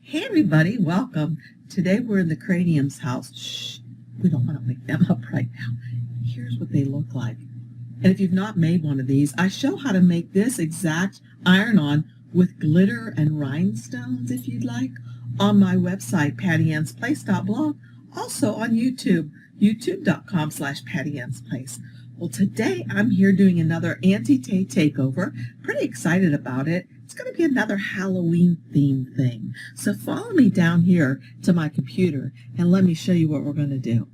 Hey everybody, welcome. Today we're in the Cranium's house. Shh, we don't want to wake them up right now. Here's what they look like. And if you've not made one of these, I show how to make this exact iron-on with glitter and rhinestones, if you'd like, on my website, pattyannsplace.blog, also on YouTube, youtube.com/pattyannsplace. Well, today I'm here doing another Auntie Tay takeover. Pretty excited about it. It's going to be another Halloween themed thing. So follow me down here to my computer and let me show you what we're going to do.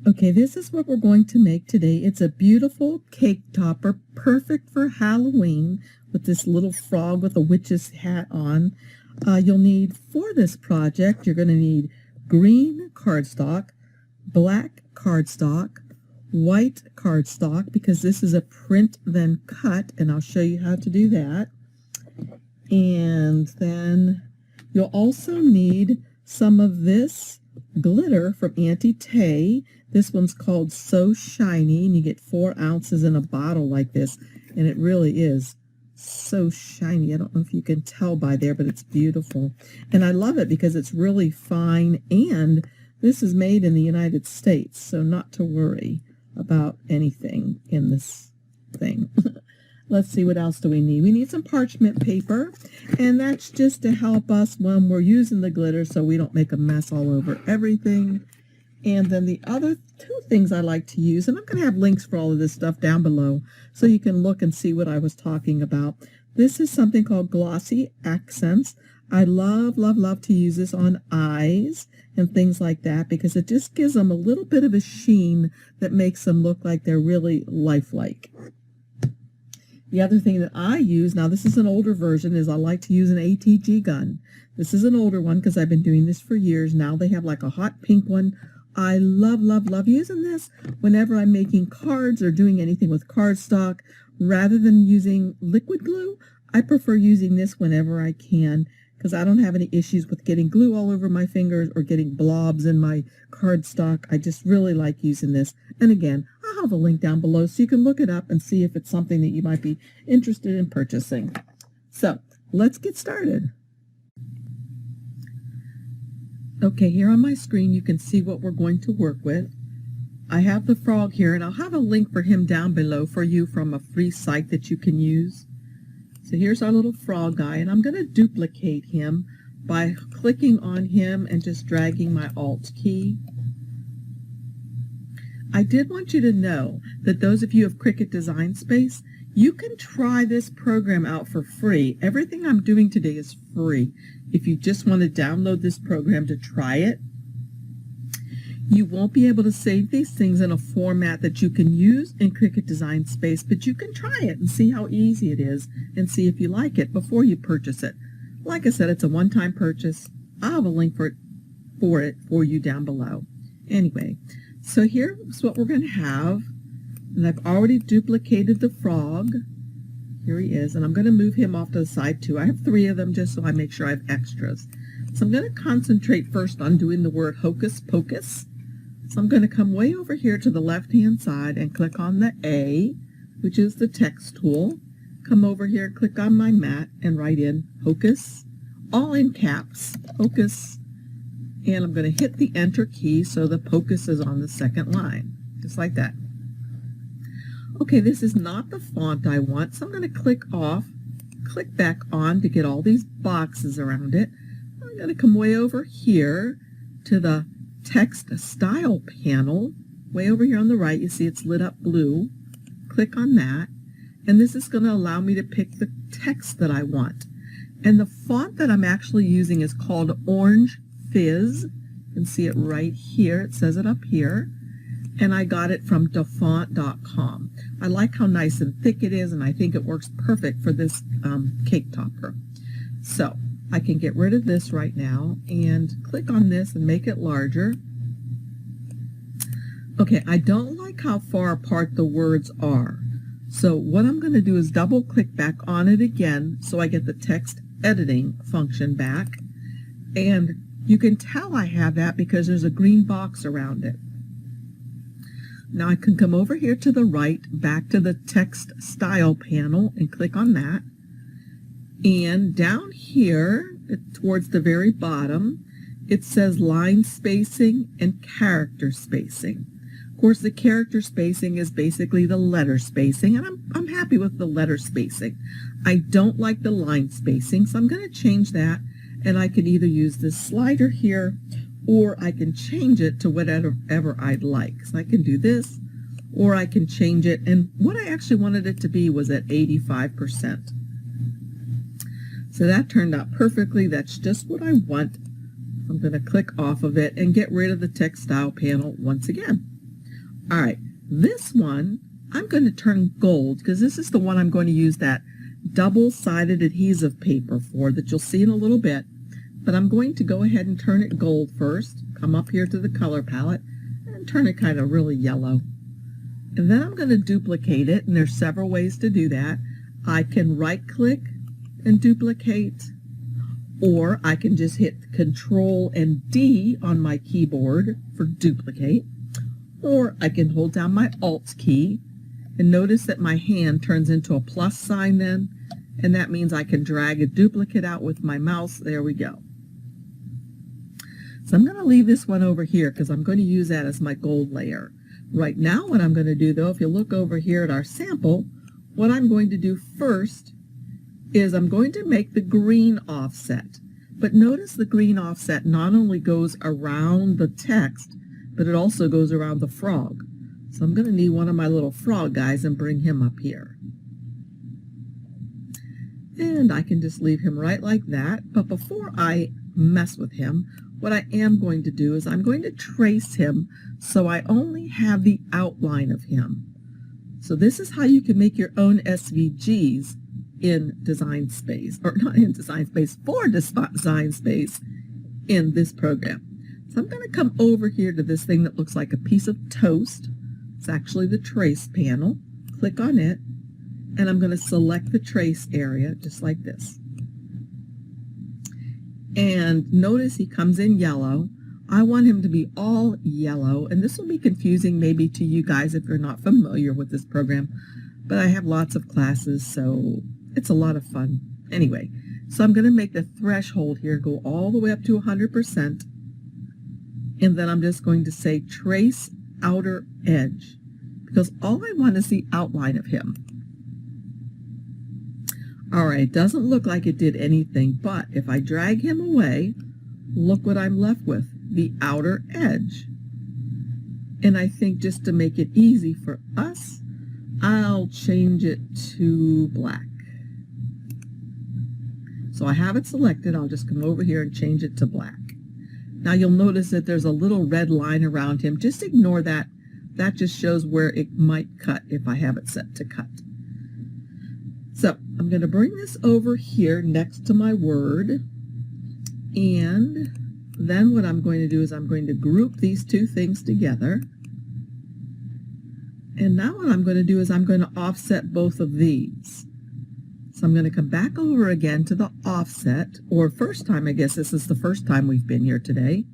Okay, this is what we're going to make today. It's a beautiful cake topper, perfect for Halloween, with this little frog with a witch's hat on. You'll need, for this project, you're going to need green cardstock, black cardstock, white cardstock, because this is a print then cut, and I'll show you how to do that. And then you'll also need some of this glitter from Auntie Tay. This one's called So Shiny, and you get 4 ounces in a bottle like this, and it really is so shiny. I don't know if you can tell by there, but it's beautiful. And I love it because it's really fine, and this is made in the United States, so not to worry about anything in this thing. Let's see, what else do we need? We need some parchment paper, and that's just to help us when we're using the glitter so we don't make a mess all over everything. And then the other 2 things I like to use, and I'm going to have links for all of this stuff down below so you can look and see what I was talking about. This is something called Glossy Accents. I love to use this on eyes and things like that because it just gives them a little bit of a sheen that makes them look like they're really lifelike. The other thing that I use, now this is an older version, is I like to use an ATG gun. This is an older one because I've been doing this for years. Now they have like a hot pink one. I love using this whenever I'm making cards or doing anything with cardstock. Rather than using liquid glue, I prefer using this whenever I can because I don't have any issues with getting glue all over my fingers or getting blobs in my cardstock. I just really like using this. And again, I'll have a link down below so you can look it up and see if it's something that you might be interested in purchasing. So let's get started. Okay, here on my screen you can see what we're going to work with. I have the frog here, and I'll have a link for him down below for you from a free site that you can use. So here's our little frog guy, and I'm going to duplicate him by clicking on him and just dragging my Alt key. I did want you to know that those of you of Cricut Design Space, you can try this program out for free. Everything I'm doing today is free. If you just want to download this program to try it, you won't be able to save these things in a format that you can use in Cricut Design Space, but you can try it and see how easy it is and see if you like it before you purchase it. Like I said, it's a one-time purchase. I'll have a link for it for you down below. Anyway, so here's what we're going to have. And I've already duplicated the frog. Here he is, and I'm going to move him off to the side too. I have 3 of them just so I make sure I have extras. So I'm going to concentrate first on doing the word Hocus Pocus. So I'm going to come way over here to the left-hand side and click on the A, which is the text tool. Come over here, click on my mat, and write in Hocus, all in caps, Hocus. And I'm going to hit the Enter key so the Pocus is on the second line, just like that. Okay, this is not the font I want, so I'm going to click back on to get all these boxes around it. I'm going to come way over here to the text style panel. Way over here on the right, you see it's lit up blue. Click on that, and this is going to allow me to pick the text that I want. And the font that I'm actually using is called Orange Fizz. You can see it right here. It says it up here. And I got it from dafont.com. I like how nice and thick it is, and I think it works perfect for this cake topper. So I can get rid of this right now and click on this and make it larger. Okay, I don't like how far apart the words are. So what I'm going to do is double click back on it again so I get the text editing function back. And you can tell I have that because there's a green box around it. Now I can come over here to the right, back to the text style panel and click on that. And down here, towards the very bottom, it says line spacing and character spacing. Of course, the character spacing is basically the letter spacing, and I'm happy with the letter spacing. I don't like the line spacing, so I'm going to change that, and I can either use this slider here, or I can change it to whatever I'd like. So I can do this, or I can change it, and what I actually wanted it to be was at 85%. So that turned out perfectly. That's just what I want. I'm going to click off of it and get rid of the textile panel once again. All right, this one I'm going to turn gold because this is the one I'm going to use that double-sided adhesive paper for that you'll see in a little bit. But I'm going to go ahead and turn it gold first, come up here to the color palette, and turn it kind of really yellow. And then I'm going to duplicate it, and there's several ways to do that. I can right-click and duplicate, or I can just hit Control and D on my keyboard for duplicate, or I can hold down my Alt key, and notice that my hand turns into a plus sign then, and that means I can drag a duplicate out with my mouse. There we go. So I'm going to leave this one over here because I'm going to use that as my gold layer. Right now what I'm going to do though, if you look over here at our sample, what I'm going to do first is I'm going to make the green offset. But notice the green offset not only goes around the text, but it also goes around the frog. So I'm going to need one of my little frog guys and bring him up here. And I can just leave him right like that. But before I mess with him, what I am going to do is I'm going to trace him so I only have the outline of him. So this is how you can make your own SVGs in Design Space, or not in Design Space, for Design Space in this program. So I'm going to come over here to this thing that looks like a piece of toast. It's actually the trace panel. Click on it, and I'm going to select the trace area just like this. And notice he comes in yellow. I want him to be all yellow, and this will be confusing maybe to you guys if you're not familiar with this program, but I have lots of classes, so it's a lot of fun. Anyway, so I'm going to make the threshold here go all the way up to 100%, and then I'm just going to say trace outer edge, because all I want is the outline of him. All right, it doesn't look like it did anything, but if I drag him away, look what I'm left with, the outer edge. And I think just to make it easy for us, I'll change it to black. So I have it selected. I'll just come over here and change it to black. Now you'll notice that there's a little red line around him. Just ignore that. That just shows where it might cut if I have it set to cut. So I'm going to bring this over here next to my word, and then what I'm going to do is I'm going to group these two things together. And now what I'm going to do is I'm going to offset both of these. So I'm going to come back over again to the offset, or first time, I guess this is the first time we've been here today.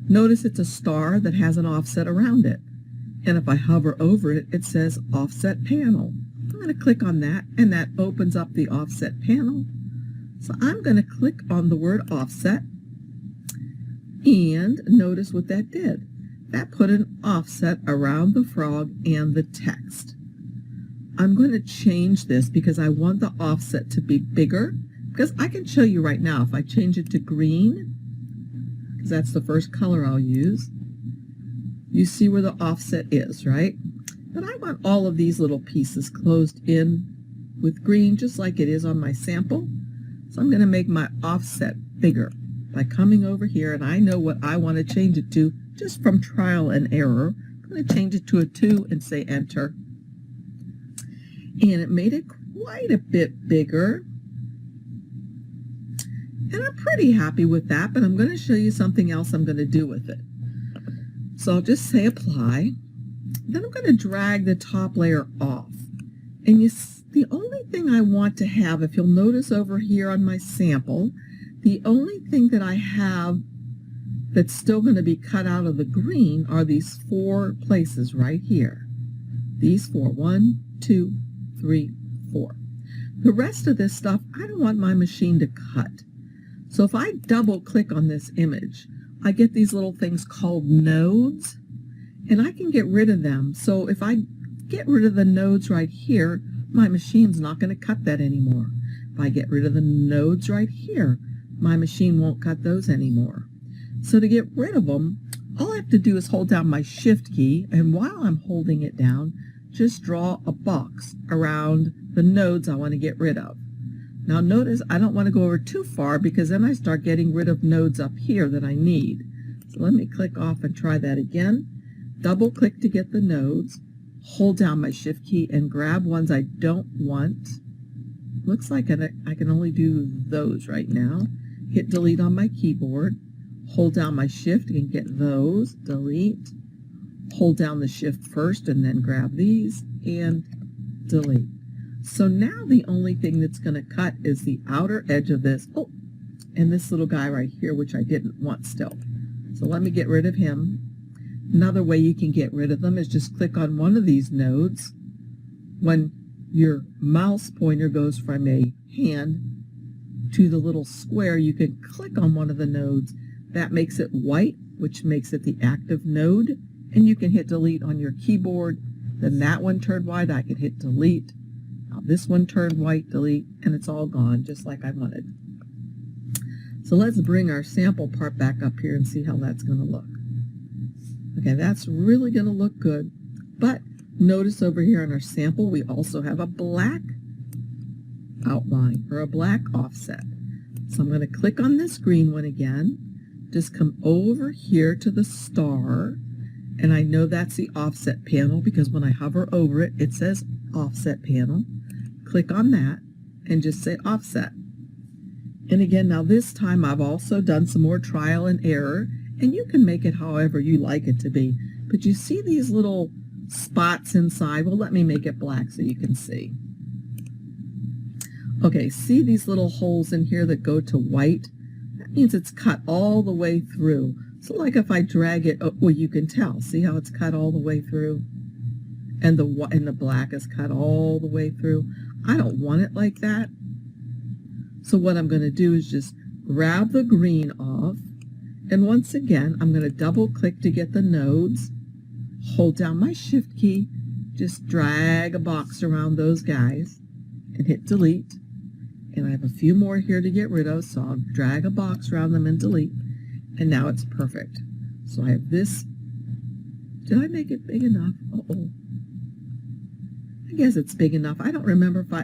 Notice it's a star that has an offset around it. And if I hover over it, it says Offset Panel. I'm going to click on that, and that opens up the offset panel. So I'm going to click on the word offset, and notice what that did. That put an offset around the frog and the text. I'm going to change this because I want the offset to be bigger, because I can show you right now if I change it to green, because that's the first color I'll use. You see where the offset is, right? But I want all of these little pieces closed in with green, just like it is on my sample. So I'm going to make my offset bigger by coming over here, and I know what I want to change it to just from trial and error. I'm going to change it to a 2 and say enter. And it made it quite a bit bigger. And I'm pretty happy with that, but I'm going to show you something else I'm going to do with it. So I'll just say apply. Then I'm going to drag the top layer off. And the only thing I want to have, if you'll notice over here on my sample, the only thing that I have that's still going to be cut out of the green are these 4 places right here. These 4, 1, 2, 3, 4. The rest of this stuff, I don't want my machine to cut. So if I double click on this image, I get these little things called nodes, and I can get rid of them. So if I get rid of the nodes right here, my machine's not going to cut that anymore. If I get rid of the nodes right here, my machine won't cut those anymore. So to get rid of them, all I have to do is hold down my Shift key, and while I'm holding it down, just draw a box around the nodes I want to get rid of. Now notice I don't want to go over too far because then I start getting rid of nodes up here that I need. So let me click off and try that again. Double click to get the nodes, hold down my Shift key and grab ones I don't want. Looks like I can only do those right now. Hit delete on my keyboard, hold down my Shift and get those, delete. Hold down the Shift first and then grab these and delete. So now the only thing that's going to cut is the outer edge of this. Oh, and this little guy right here, which I didn't want still. So let me get rid of him. Another way you can get rid of them is just click on one of these nodes. When your mouse pointer goes from a hand to the little square, you can click on one of the nodes. That makes it white, which makes it the active node. And you can hit delete on your keyboard. Then that one turned white, I can hit delete. Now this one turned white, delete, and it's all gone, just like I wanted. So let's bring our sample part back up here and see how that's going to look. Okay, that's really going to look good. But notice over here on our sample, we also have a black outline, or a black offset. So I'm going to click on this green one again. Just come over here to the star. And I know that's the offset panel because when I hover over it, it says offset panel. Click on that and just say offset. And again, now this time I've also done some more trial and error, and you can make it however you like it to be. But you see these little spots inside? Well, let me make it black so you can see. Okay, see these little holes in here that go to white? That means it's cut all the way through. So like if I drag it, oh, well, you can tell. See how it's cut all the way through? And the black is cut all the way through. I don't want it like that. So what I'm going to do is just grab the green off. And once again, I'm going to double click to get the nodes. Hold down my Shift key. Just drag a box around those guys and hit delete. And I have a few more here to get rid of. So I'll drag a box around them and delete. And now it's perfect. So I have this. Did I make it big enough? Uh-oh. I guess it's big enough. I don't remember if I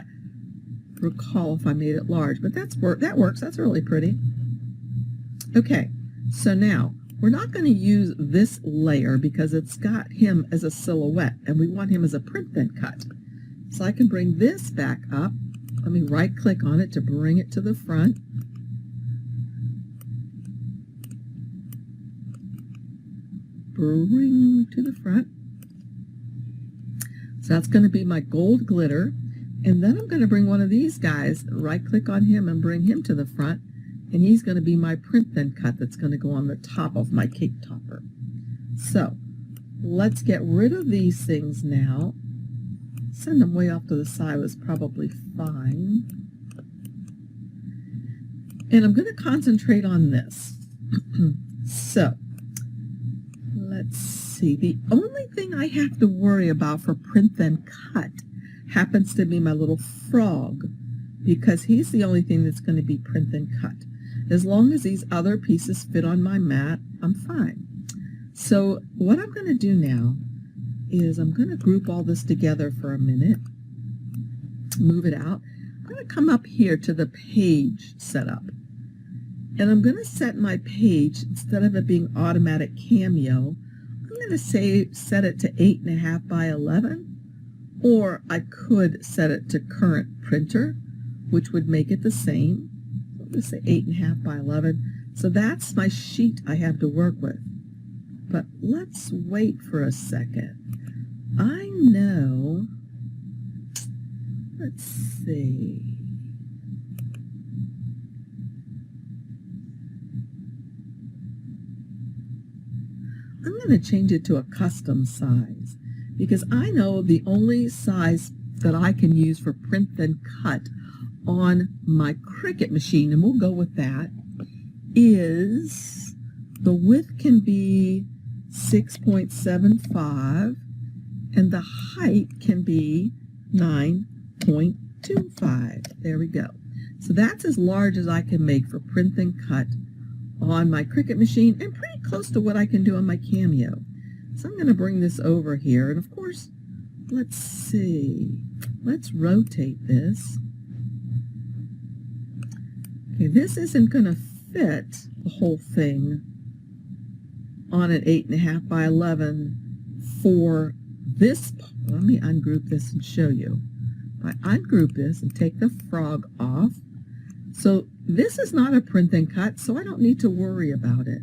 recall if I made it large, but that works. That's really pretty. Okay, so now we're not going to use this layer because it's got him as a silhouette, and we want him as a print then cut. So I can bring this back up. Let me right-click on it to bring it to the front. Bring to the front. So that's going to be my gold glitter. And then I'm going to bring one of these guys, right-click on him and bring him to the front. And he's going to be my print then cut that's going to go on the top of my cake topper. So let's get rid of these things now. Send them way off to the side was probably fine. And I'm going to concentrate on this. So let's see. The only thing I have to worry about for print then cut happens to be my little frog, because he's the only thing that's going to be print then cut. As long as these other pieces fit on my mat, I'm fine. So what I'm going to do now is I'm going to group all this together for a minute, move it out. I'm going to come up here to the page setup, and I'm going to set my page, instead of it being automatic cameo, I'm going to set it to 8.5 by 11, or I could set it to current printer, which would make it the same. I'm going to say 8.5 by 11. So that's my sheet I have to work with. But let's wait for a second. I know, let's see. I'm going to change it to a custom size, because I know the only size that I can use for print then cut on my Cricut machine, and we'll go with that, is the width can be 6.75 and the height can be 9.25. There we go. So that's as large as I can make for print and cut on my Cricut machine, and pretty close to what I can do on my Cameo. So I'm going to bring this over here, and of course, let's see, let's rotate this. Okay, this isn't going to fit the whole thing on an 8.5 by 11 for this. Let me ungroup this and show you. If I ungroup this and take the frog off, so this is not a print and cut, so I don't need to worry about it.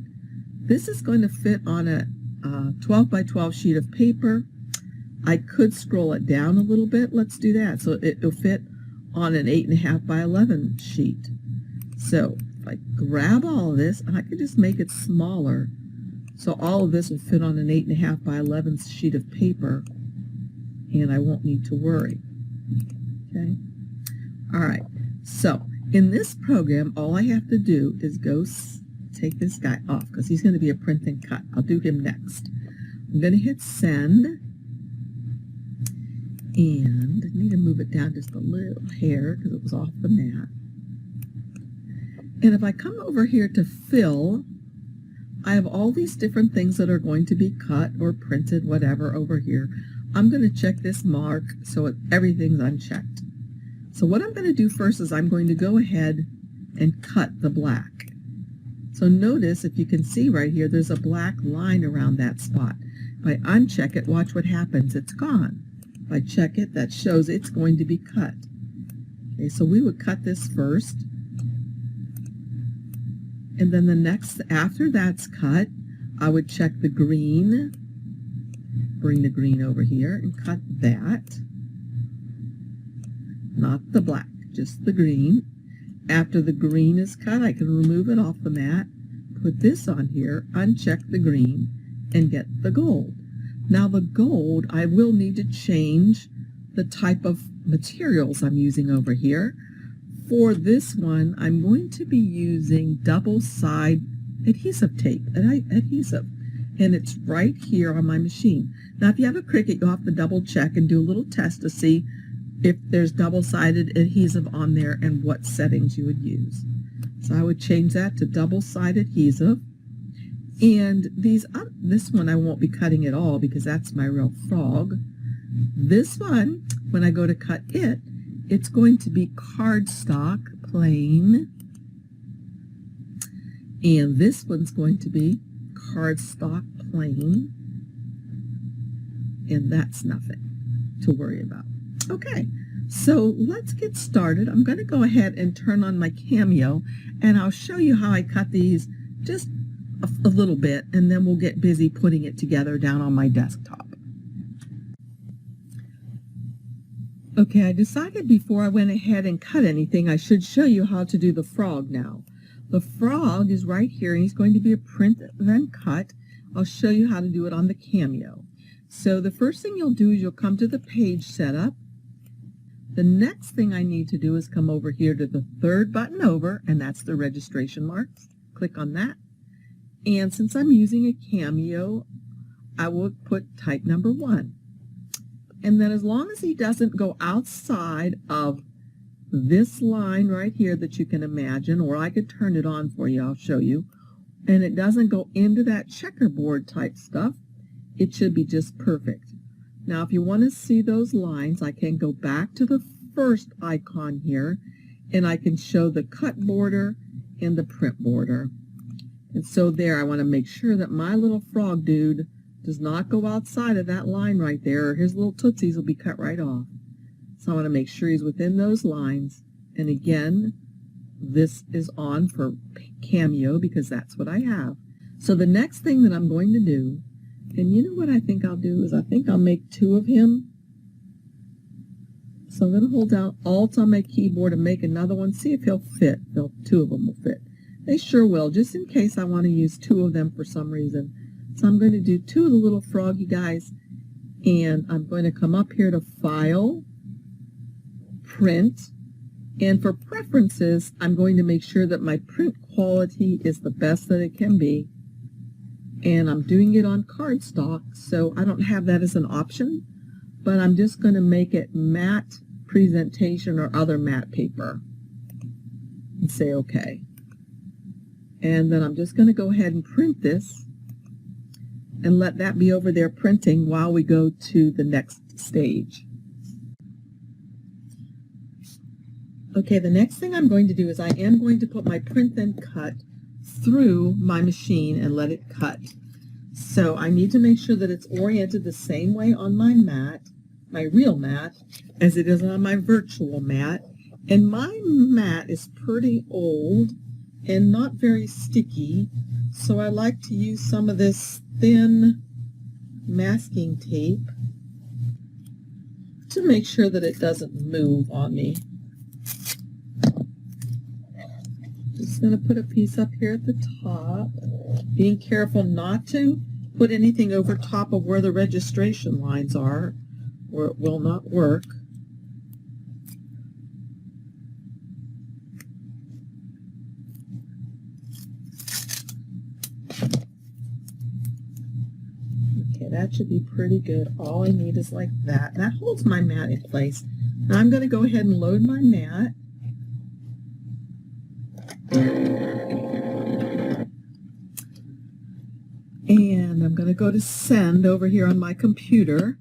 This is going to fit on a 12 by 12 sheet of paper. I could scroll it down a little bit. Let's do that. So it'll fit on an 8.5 by 11 sheet. So if I grab all of this, and I could just make it smaller, so all of this will fit on an 8.5 by 11 sheet of paper, and I won't need to worry. Okay. All right. So in this program, all I have to do is go take this guy off because he's going to be a print and cut. I'll do him next. I'm going to hit send, and I need to move it down just a little hair because it was off the mat. And if I come over here to fill, I have all these different things that are going to be cut or printed, whatever, over here. I'm going to check this mark so everything's unchecked. So what I'm going to do first is I'm going to go ahead and cut the black. So notice, if you can see right here, there's a black line around that spot. If I uncheck it, watch what happens. It's gone. If I check it, that shows it's going to be cut. Okay, so we would cut this first. And then the next, after that's cut, I would check the green, bring the green over here and cut that. Not the black, just the green. After the green is cut, I can remove it off the mat, put this on here, uncheck the green, and get the gold. Now the gold, I will need to change the type of materials I'm using over here. For this one, I'm going to be using double-side adhesive tape, adhesive, and it's right here on my machine. Now, if you have a Cricut, you'll have to double-check and do a little test to see if there's double-sided adhesive on there and what settings you would use. So I would change that to double-sided adhesive. And this one I won't be cutting at all because that's my real frog. This one, when I go to cut it, it's going to be cardstock plain, and this one's going to be cardstock plain, and that's nothing to worry about. Okay, so let's get started. I'm going to go ahead and turn on my Cameo, and I'll show you how I cut these just a little bit, and then we'll get busy putting it together down on my desktop. Okay, I decided before I went ahead and cut anything, I should show you how to do the frog now. The frog is right here, and he's going to be a print then cut. I'll show you how to do it on the Cameo. So the first thing you'll do is you'll come to the page setup. The next thing I need to do is come over here to the third button over, and that's the registration marks. Click on that. And since I'm using a Cameo, I will put type number 1. And then as long as he doesn't go outside of this line right here that you can imagine, or I could turn it on for you, I'll show you, and it doesn't go into that checkerboard type stuff, it should be just perfect. Now if you want to see those lines, I can go back to the first icon here, and I can show the cut border and the print border. And so there, I want to make sure that my little frog dude does not go outside of that line right there, or his little tootsies will be cut right off. So I want to make sure he's within those lines. And again, this is on for Cameo because that's what I have. So the next thing that I'm going to do, and you know what I think I'll do, is I think I'll make 2 of him. So I'm going to hold down Alt on my keyboard and make another one, see if he'll fit. 2 of them will fit. They sure will, just in case I want to use 2 of them for some reason. So I'm going to do 2 of the little froggy guys, and I'm going to come up here to File, Print, And for preferences, I'm going to make sure that my print quality is the best that it can be. And I'm doing it on cardstock, so I don't have that as an option, but I'm just going to make it matte presentation or other matte paper and say OK. And then I'm just going to go ahead and print this and let that be over there printing while we go to the next stage. Okay, the next thing I'm going to do is I am going to put my print and cut through my machine and let it cut. So I need to make sure that it's oriented the same way on my mat, my real mat, as it is on my virtual mat. And my mat is pretty old and not very sticky, so I like to use some of this thin masking tape to make sure that it doesn't move on me. Just going to put a piece up here at the top, being careful not to put anything over top of where the registration lines are, or it will not work. Okay, that should be pretty good. All I need is like that. That holds my mat in place. Now I'm going to go ahead and load my mat. And I'm going to go to send over here on my computer.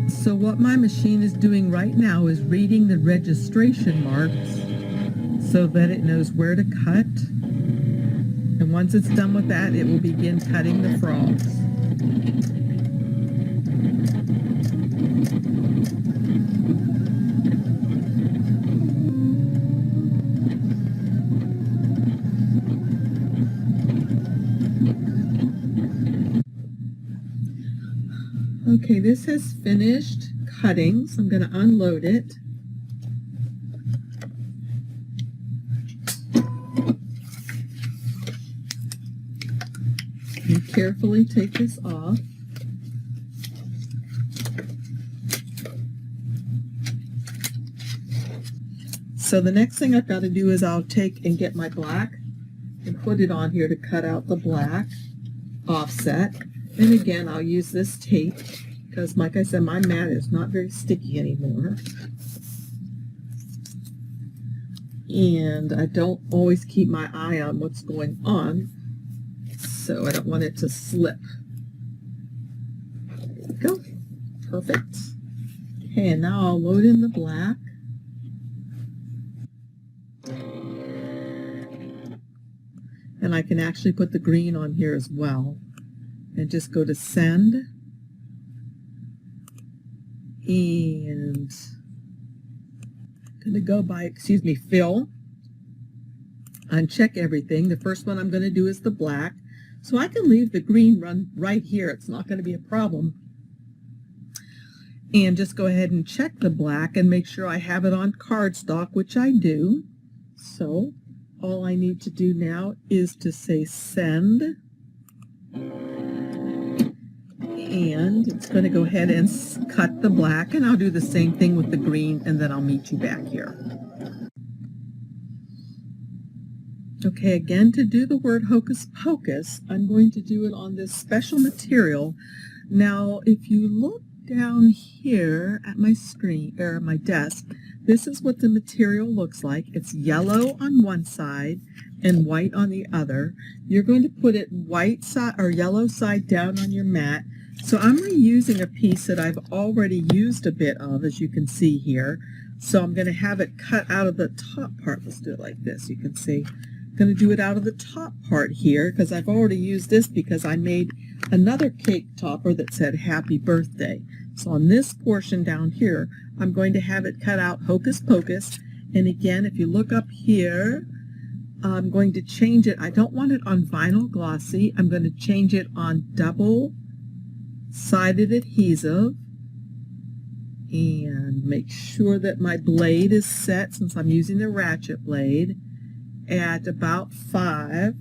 So what my machine is doing right now is reading the registration marks so that it knows where to cut. And once it's done with that, it will begin cutting the frogs. Okay, this has finished cutting, so I'm going to unload it. And carefully take this off. So the next thing I've got to do is I'll take and get my black and put it on here to cut out the black offset. And again, I'll use this tape because, like I said, my mat is not very sticky anymore. And I don't always keep my eye on what's going on, so I don't want it to slip. There we go. Perfect. Okay, and now I'll load in the black. And I can actually put the green on here as well. And just go to send. And I'm going to go by, fill. Uncheck everything. The first one I'm going to do is the black. So I can leave the green run right here. It's not going to be a problem. And just go ahead and check the black and make sure I have it on cardstock, which I do. So all I need to do now is to say send. And it's going to go ahead and cut the black, and I'll do the same thing with the green, and then I'll meet you back here. Okay, again, to do the word Hocus Pocus, I'm going to do it on this special material. Now, if you look down here at my screen, or my desk, this is what the material looks like. It's yellow on one side and white on the other. You're going to put it white side or yellow side down on your mat. So I'm reusing a piece that I've already used a bit of, as you can see here. So I'm going to have it cut out of the top part. Let's do it like this. You can see. I'm going to do it out of the top part here because I've already used this because I made another cake topper that said Happy Birthday. So on this portion down here, I'm going to have it cut out Hocus Pocus. And again, if you look up here, I'm going to change it. I don't want it on vinyl glossy. I'm going to change it on double-sided adhesive. And make sure that my blade is set, since I'm using the ratchet blade, at about 5.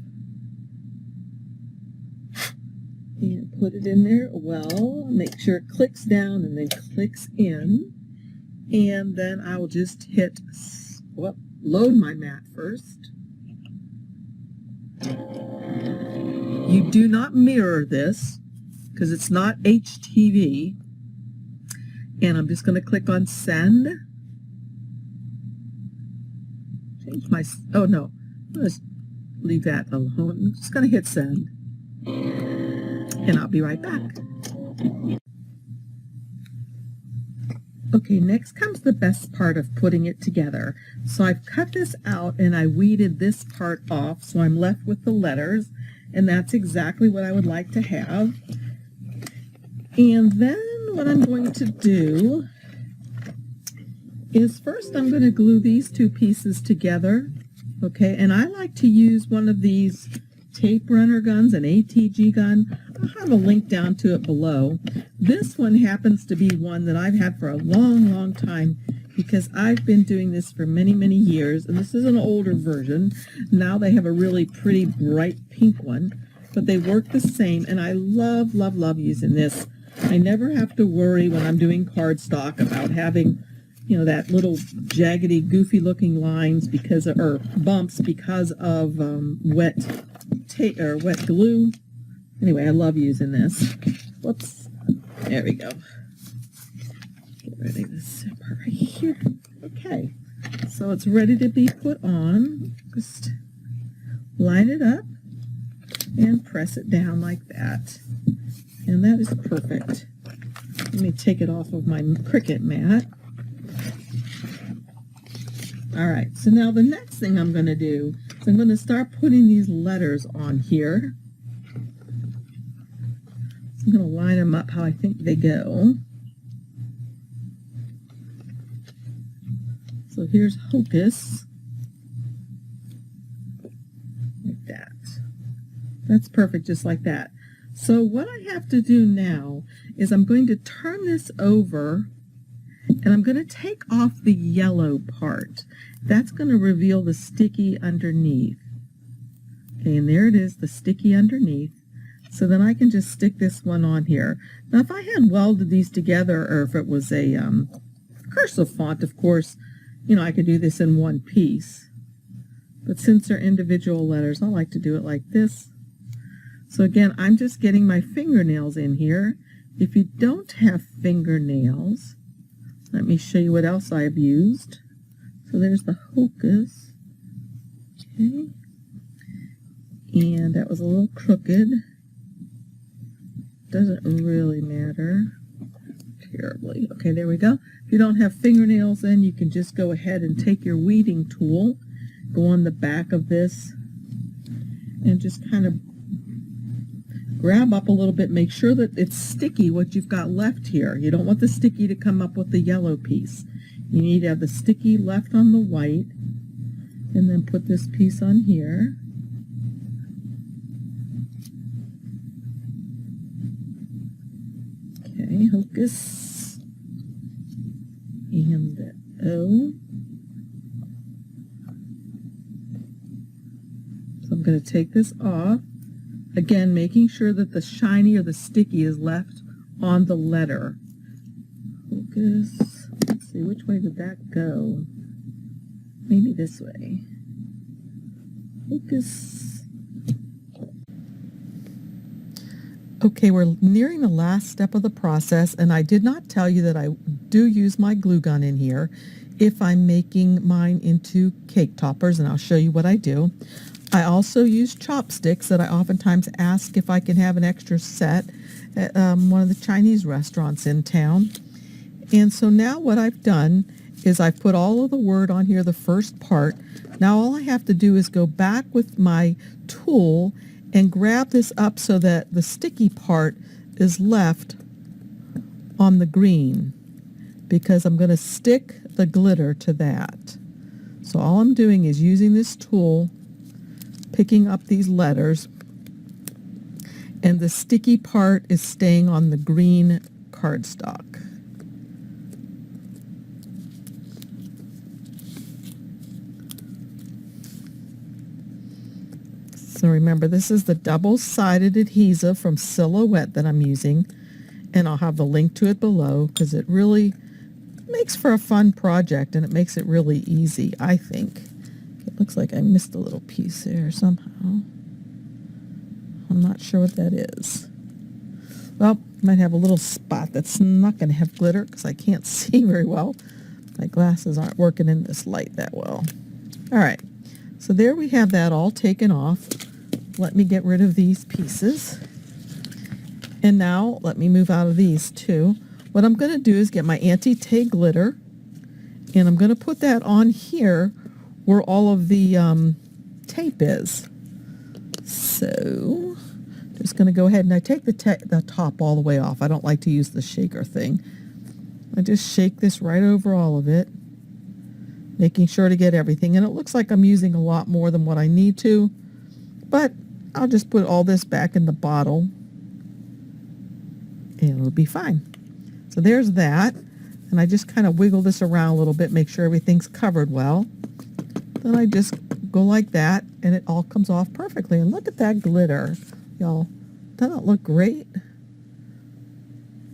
And put it in there well, make sure it clicks down and then clicks in, and then I will just hit, well, load my mat first. You do not mirror this because it's not HTV, and I'm just going to click on send. Change my, oh no, let's leave that alone. I'm just going to hit send, and I'll be right back. Okay, next comes the best part of putting it together. So I've cut this out and I weeded this part off, so I'm left with the letters, and that's exactly what I would like to have. And then what I'm going to do is first I'm going to glue these two pieces together. Okay, and I like to use one of these tape runner guns, an ATG gun. I'll have a link down to it below. This one happens to be one that I've had for a long, long time because I've been doing this for many, many years, and this is an older version. Now they have a really pretty bright pink one, but they work the same, and I love, love, love using this. I never have to worry when I'm doing cardstock about having, you know, that little jaggedy, goofy looking lines because of, or bumps because of wet glue. Anyway, I love using this. Whoops. There we go. Get rid of this part right here. Okay. So it's ready to be put on. Just line it up and press it down like that. And that is perfect. Let me take it off of my Cricut mat. All right, so now the next thing I'm going to do is I'm going to start putting these letters on here. I'm going to line them up how I think they go. So here's Hocus. Like that. That's perfect, just like that. So what I have to do now is I'm going to turn this over, and I'm going to take off the yellow part. That's going to reveal the sticky underneath. Okay, and there it is, the sticky underneath. So then I can just stick this one on here. Now if I had welded these together, or if it was a cursive font, of course, you know, I could do this in one piece. But since they're individual letters, I like to do it like this. So again, I'm just getting my fingernails in here. If you don't have fingernails, let me show you what else I've used. So there's the Hocus. Okay. And that was a little crooked. Doesn't really matter terribly. Okay, there we go. If you don't have fingernails, then you can just go ahead and take your weeding tool, go on the back of this, and just kind of grab up a little bit. Make sure that it's sticky, what you've got left here. You don't want the sticky to come up with the yellow piece. You need to have the sticky left on the white, and then put this piece on here. Okay, Hocus, and the O. So I'm going to take this off, again making sure that the shiny or the sticky is left on the letter. Hocus, let's see, which way did that go? Maybe this way. Hocus. Okay, we're nearing the last step of the process, and I did not tell you that I do use my glue gun in here if I'm making mine into cake toppers, and I'll show you what I do. I also use chopsticks that I oftentimes ask if I can have an extra set at one of the Chinese restaurants in town. And so now what I've done is I've put all of the word on here, the first part. Now all I have to do is go back with my tool and grab this up so that the sticky part is left on the green, because I'm going to stick the glitter to that. So all I'm doing is using this tool, picking up these letters, and the sticky part is staying on the green cardstock. So remember, this is the double-sided adhesive from Silhouette that I'm using, and I'll have the link to it below because it really makes for a fun project and it makes it really easy, I think. It looks like I missed a little piece there somehow. I'm not sure what that is. Well, might have a little spot that's not going to have glitter because I can't see very well. My glasses aren't working in this light that well. All right, so there we have that all taken off. Let me get rid of these pieces. And now let me move out of these too. What I'm going to do is get my anti-tay glitter, and I'm going to put that on here where all of the tape is. So just going to go ahead and I take the top all the way off. I don't like to use the shaker thing. I just shake this right over all of it, making sure to get everything. And it looks like I'm using a lot more than what I need to, but I'll just put all this back in the bottle and it'll be fine. So there's that. And I just kind of wiggle this around a little bit, make sure everything's covered well. Then I just go like that and it all comes off perfectly. And look at that glitter, y'all. Doesn't it look great? I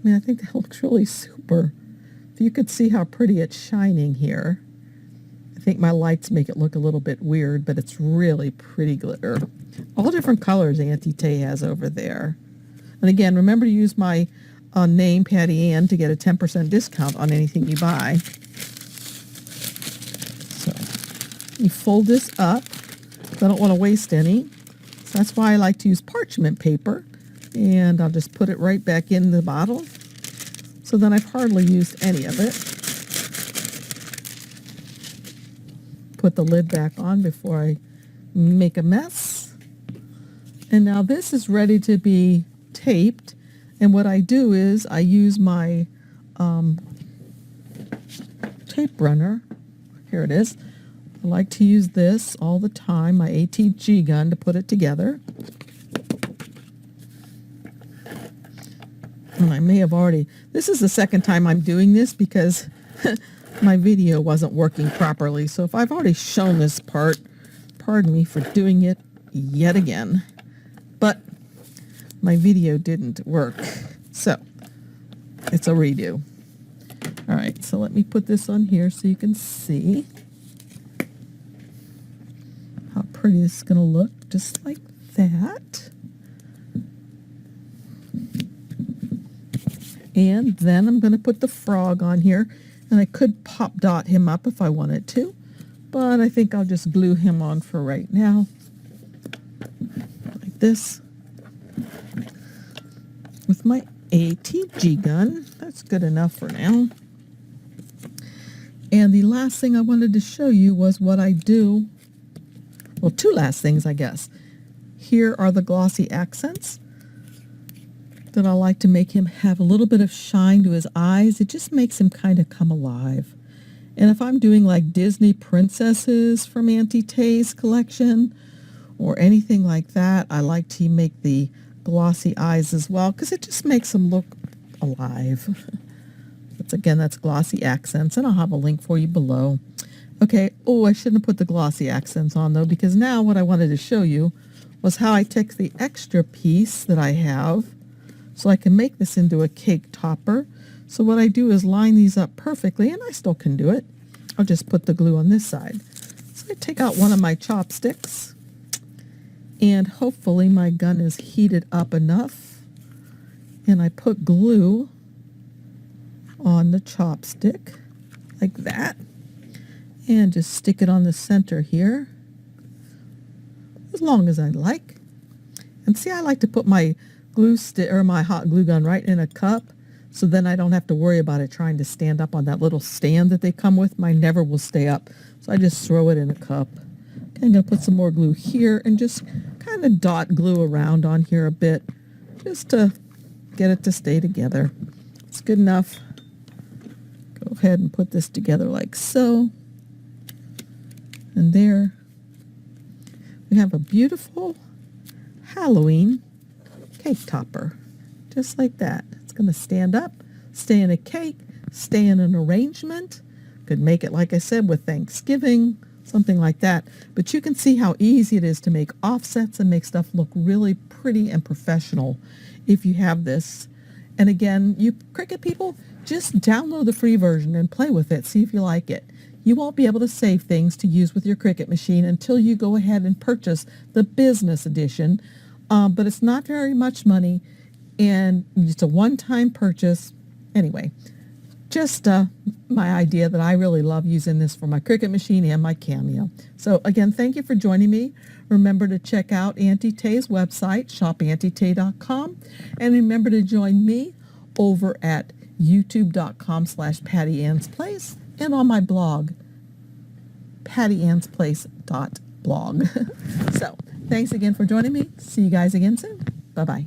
mean, I think that looks really super. If you could see how pretty it's shining here. I think my lights make it look a little bit weird, but it's really pretty glitter. All different colors Auntie has over there. And again, remember to use my name, Patty Ann, to get a 10% discount on anything you buy. So you fold this up. I don't want to waste any. So that's why I like to use parchment paper. And I'll just put it right back in the bottle. So then I've hardly used any of it. Put the lid back on before I make a mess. And now this is ready to be taped. And what I do is I use my tape runner. Here it is. I like to use this all the time, my ATG gun, to put it together. And I may have already, this is the second time I'm doing this because my video wasn't working properly. So if I've already shown this part, pardon me for doing it yet again. But my video didn't work. So it's a redo. All right, so let me put this on here so you can see how pretty this is going to look, just like that. And then I'm going to put the frog on here, and I could pop dot him up if I wanted to, but I think I'll just glue him on for right now, like this, with my ATG gun. That's good enough for now. And the last thing I wanted to show you was what I do. Well, two last things, I guess. Here are the glossy accents that I like to make him have a little bit of shine to his eyes. It just makes him kind of come alive. And if I'm doing like Disney princesses from Auntie Tay's collection or anything like that, I like to make the glossy eyes as well because it just makes them look alive. That's glossy accents, and I'll have a link for you below. Okay, oh, I shouldn't have put the glossy accents on though, because now what I wanted to show you was how I take the extra piece that I have so I can make this into a cake topper. So what I do is line these up perfectly, and I still can do it. I'll just put the glue on this side. So I take out one of my chopsticks, and hopefully my gun is heated up enough, and I put glue on the chopstick like that, and just stick it on the center here as long as I like. And see, I like to put my glue stick or my hot glue gun right in a cup, so then I don't have to worry about it trying to stand up on that little stand that they come with. Mine never will stay up, so I just throw it in a cup. Okay, I'm going to put some more glue here and just kind of dot glue around on here a bit just to get it to stay together. It's good enough. Go ahead and put this together like so. And there we have a beautiful Halloween cake topper, just like that. It's going to stand up, stay in a cake, stay in an arrangement. Could make it, like I said, with Thanksgiving something like that. But you can see how easy it is to make offsets and make stuff look really pretty and professional if you have this. And again, you Cricut people, just download the free version and play with it. See if you like it. You won't be able to save things to use with your Cricut machine until you go ahead and purchase the business edition. But it's not very much money, and it's a one-time purchase. Anyway, just my idea that I really love using this for my Cricut machine and my Cameo. So again, thank you for joining me. Remember to check out Auntie Tay's website, shopauntietay.com, and remember to join me over at youtube.com/PattyAnn'sPlace and on my blog, pattyannsplace.blog. So thanks again for joining me. See you guys again soon. Bye-bye.